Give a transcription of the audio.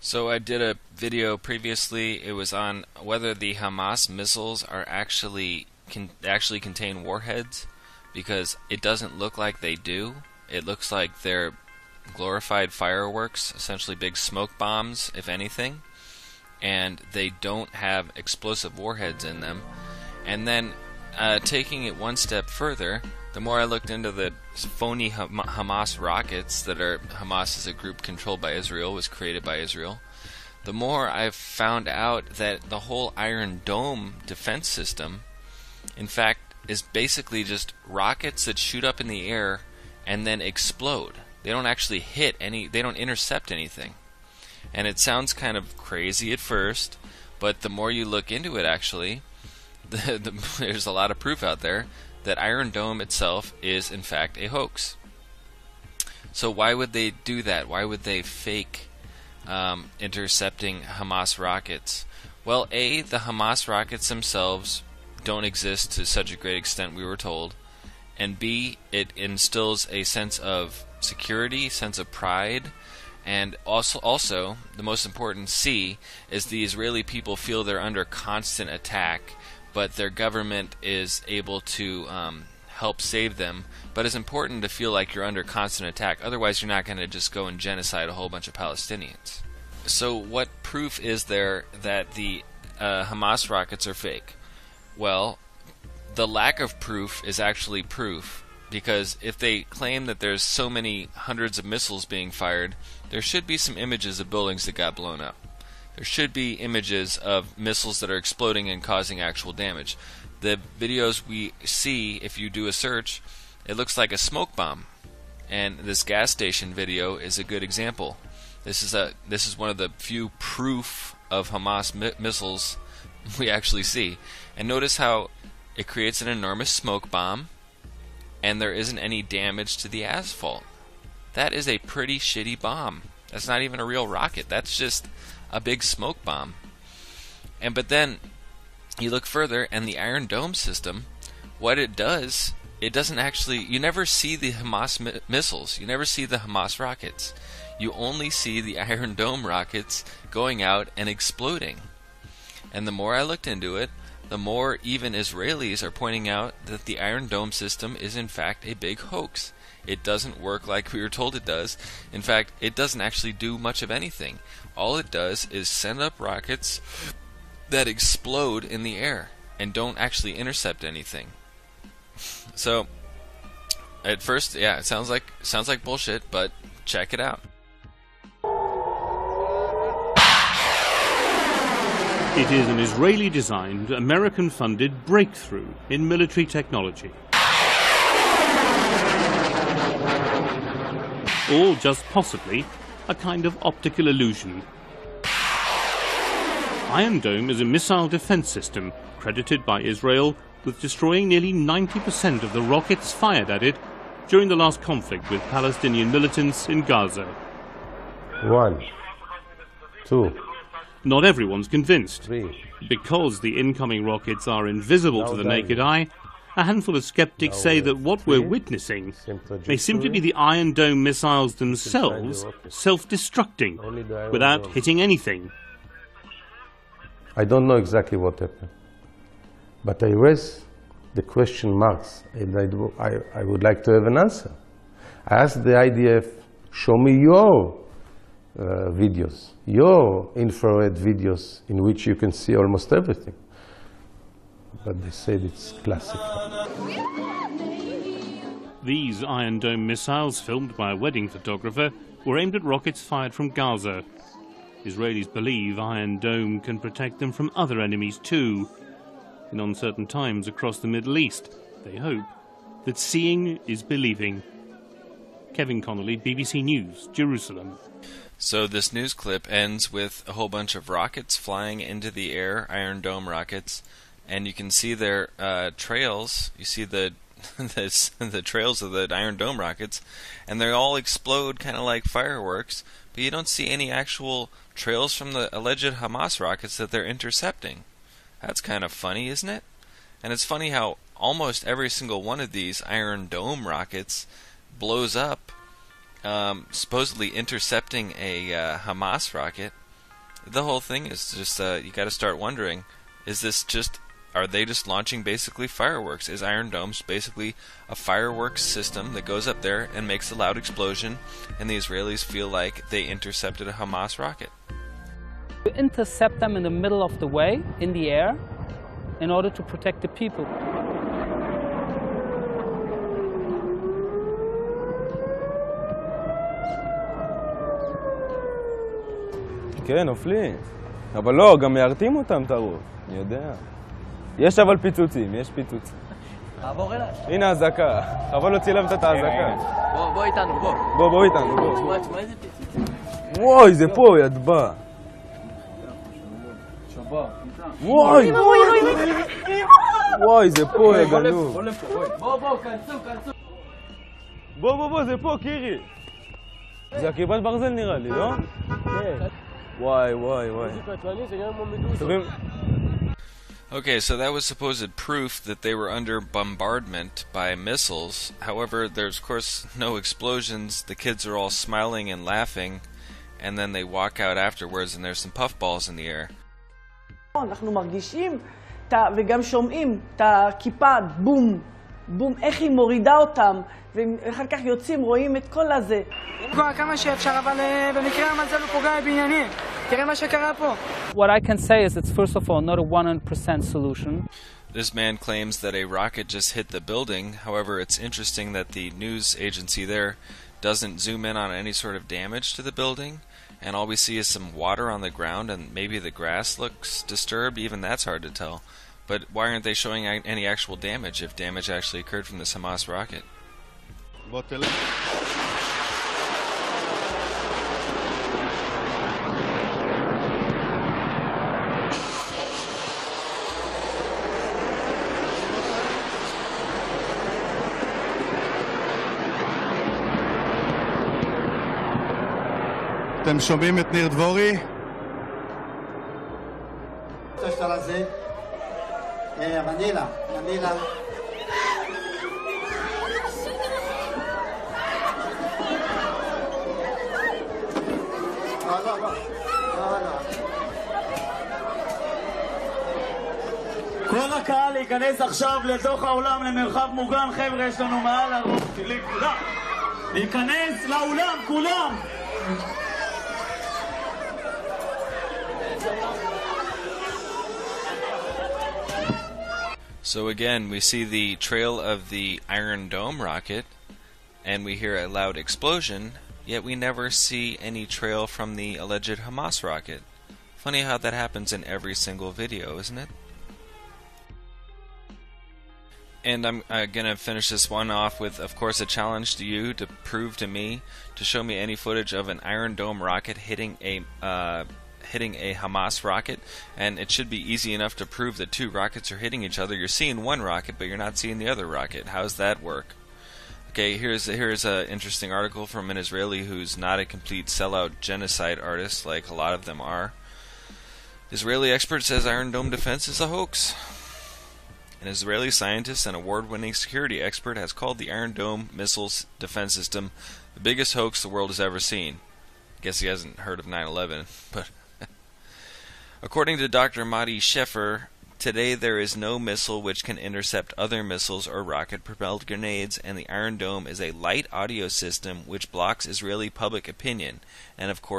So I did a video previously. It was on whether the Hamas missiles are actually contain warheads, because it doesn't look like they do. It looks like they're glorified fireworks, essentially big smoke bombs, if anything, and they don't have explosive warheads in them. And then taking it one step further, the more I looked into the phony Hamas rockets that are Hamas is a group controlled by Israel, was created by Israel, the more I've found out that the whole Iron Dome defense system, in fact, is basically just rockets that shoot up in the air and then explode. They don't actually hit any, they don't intercept anything. And it sounds kind of crazy at first, but the more you look into it, actually, there's a lot of proof out there that Iron Dome itself is in fact a hoax. So why would they do that? Why would they fake intercepting Hamas rockets? Well, A, the Hamas rockets themselves don't exist to such a great extent, we were told, and B, it instills a sense of security, sense of pride, and also the most important, C, is the Israeli people feel they're under constant attack, but their government is able to help save them. But it's important to feel like you're under constant attack, otherwise you're not going to just go and genocide a whole bunch of Palestinians. So what proof is there that the Hamas rockets are fake? Well, the lack of proof is actually proof, because if they claim that there's so many hundreds of missiles being fired, there should be some images of buildings that got blown up. There should be images of missiles that are exploding and causing actual damage. The videos we see, if you do a search, it looks like a smoke bomb. And this gas station video is a good example. This is one of the few proof of Hamas missiles we actually see. And notice how it creates an enormous smoke bomb and there isn't any damage to the asphalt. That is a pretty shitty bomb. That's not even a real rocket. That's just a big smoke bomb. But then you look further, and the Iron Dome system, what it does, it doesn't actually, you never see the Hamas missiles, you never see the Hamas rockets. You only see the Iron Dome rockets going out and exploding. And the more I looked into it, the more even Israelis are pointing out that the Iron Dome system is in fact a big hoax. It doesn't work like we were told it does. In fact, it doesn't actually do much of anything. All it does is send up rockets that explode in the air and don't actually intercept anything. So, at first, yeah, it sounds like bullshit, but check it out. It is an Israeli-designed, American-funded breakthrough in military technology. Or just possibly a kind of optical illusion. Iron Dome is a missile defense system credited by Israel with destroying nearly 90% of the rockets fired at it during the last conflict with Palestinian militants in Gaza. 1, 2. Not everyone's convinced. 3. Because the incoming rockets are invisible to the naked eye, a handful of skeptics say that what we're witnessing may simply be the Iron Dome missiles themselves self-destructing without hitting anything. I don't know exactly what happened, but I raise the question marks, and I would like to have an answer. I asked the IDF, show me your videos, your infrared videos in which you can see almost everything. But they said it's classified. These Iron Dome missiles, filmed by a wedding photographer, were aimed at rockets fired from Gaza. Israelis believe Iron Dome can protect them from other enemies too. In uncertain times across the Middle East, they hope that seeing is believing. Kevin Connolly, BBC News, Jerusalem. So this news clip ends with a whole bunch of rockets flying into the air, Iron Dome rockets, and you can see their trails. You see the trails of the Iron Dome rockets, and they all explode kind of like fireworks, but you don't see any actual trails from the alleged Hamas rockets that they're intercepting. That's kind of funny, isn't it? And it's funny how almost every single one of these Iron Dome rockets blows up, supposedly intercepting a Hamas rocket, The whole thing is just, you gotta start wondering, are they just launching basically fireworks? Is Iron Dome basically a fireworks system that goes up there and makes a loud explosion, and the Israelis feel like they intercepted a Hamas rocket? We intercept them in the middle of the way, in the air, in order to protect the people. כן, נופלים. אבל לא, גם מיירטים אותם את הרוב. אני יודע. יש אבל פיצוצים, יש פיצוצים. תעבור אליי. הנה האזעקה. חבל לא צילמת את האזעקה. בוא איתנו, בוא. בוא איתנו, בוא. תשמע איזה פיצוצים. וואי, זה פה, ידבע. וואי! וואי, זה פה, יא גנוב. בוא, כנסו. בוא, זה פה, קירי. זה הכיפת ברזל נראה לי, לא? כן. וואי. Okay, so that was supposed proof that they were under bombardment by missiles. However, there's of course no explosions. The kids are all smiling and laughing, and then they walk out afterwards and there's some puffballs in the air. אנחנו מרגישים וגם שומעים את הכיפה, בום, איך היא מורידה אותם, ואחר כך יוצאים, רואים את כל הזה. כמה שאפשר, אבל במקרה המזל הוא פוגע בעניינים. תראה מה שקרה פה. What I can say is it's first of all not a 100% solution. This man claims that a rocket just hit the building. However, it's interesting that the news agency there doesn't zoom in on any sort of damage to the building, and all we see is some water on the ground and maybe the grass looks disturbed. Even that's hard to tell. But why aren't they showing any actual damage if damage actually occurred from this Hamas rocket? אתם שומעים את ניר דבורי? השטר הזה, מנילה. לא. כל הקהל להיכנס עכשיו לתוך האולם למרחב מוגן, חבר'ה, יש לנו מעל הראש, לכולם. להיכנס לאולם, כולם. So again, we see the trail of the Iron Dome rocket, and we hear a loud explosion, yet we never see any trail from the alleged Hamas rocket. Funny how that happens in every single video, isn't it? And I'm going to finish this one off with, of course, a challenge to you to prove to me, to show me any footage of an Iron Dome rocket hitting a Hamas rocket, and it should be easy enough to prove that two rockets are hitting each other. You're seeing one rocket, but you're not seeing the other rocket. How's that work? Okay, here's an interesting article from an Israeli who's not a complete sellout genocide artist like a lot of them are. Israeli expert says Iron Dome defense is a hoax. An Israeli scientist and award-winning security expert has called the Iron Dome missiles defense system the biggest hoax the world has ever seen. Guess he hasn't heard of 9/11, but according to Dr. Madi Sheffer, today there is no missile which can intercept other missiles or rocket-propelled grenades, and the Iron Dome is a light audio system which blocks Israeli public opinion, and of course